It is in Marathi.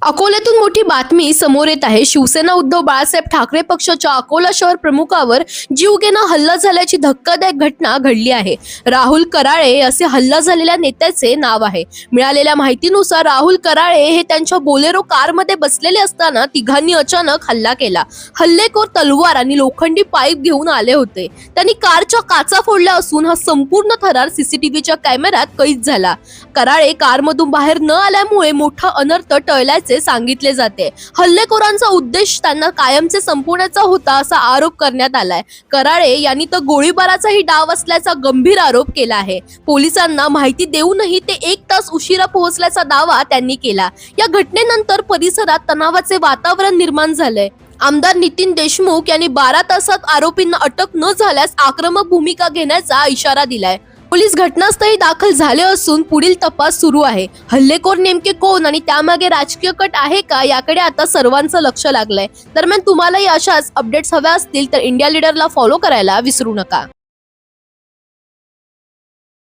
अकोल्यातून मोठी बातमी समोर येत आहे। शिवसेना उद्धव बाळासाहेब ठाकरे पक्षाच्या अकोला शहर प्रमुखावर जीवघेणा हल्ला झाल्याची धक्कादायक घटना घडली आहे। राहुल कराळे असे हल्ला झालेल्या नेत्याचे नाव आहे। मिळालेल्या माहितीनुसार राहुल कराळे हे त्यांच्या बोलेरो कारमध्ये बसलेले असताना तिघांनी अचानक हल्ला केला। हल्लेखोर तलवार आणि लोखंडी पाईप घेऊन आले होते। त्यांनी कारच्या काचा फोडल्या असून हा संपूर्ण थरार सीसीटीव्हीच्या कॅमेऱ्यात कैद झाला। कराळे कारमधून बाहेर न आल्यामुळे मोठा अनर्थ टळल्याचे सांगितले जाते। हल्लेखोरांचा उद्देश त्यांना कायमचे संपवण्याचा होता असा आरोप करण्यात आलाय। कराळे यांनी तर गोळीबाराचाही डाव असल्याचा गंभीर आरोप केला आहे। पोलिसांना माहिती देऊनही ते 1 तास उशिरा पोहोचल्याचा दावा त्यांनी केला। या घटनेनंतर परिसरात तणावाचे वातावरण निर्माण झाले। आमदार नितीन देशमुख यांनी 12 तासात आरोपींना अटक न झाल्यास आक्रमक भूमिका घेण्याचा इशारा दिलाय। पोलीस घटनास्थळी दाखल झाले असून पुढील तपास सुरू आहे। हल्लेखोर नेमके कोण आणि त्यामागे राजकीय कट आहे का याकडे आता सर्वांचं लक्ष लागलंय। दरम्यान तुम्हालाही अशाच अपडेट्स हव्या असतील तर इंडिया लीडरला फॉलो करायला विसरू नका।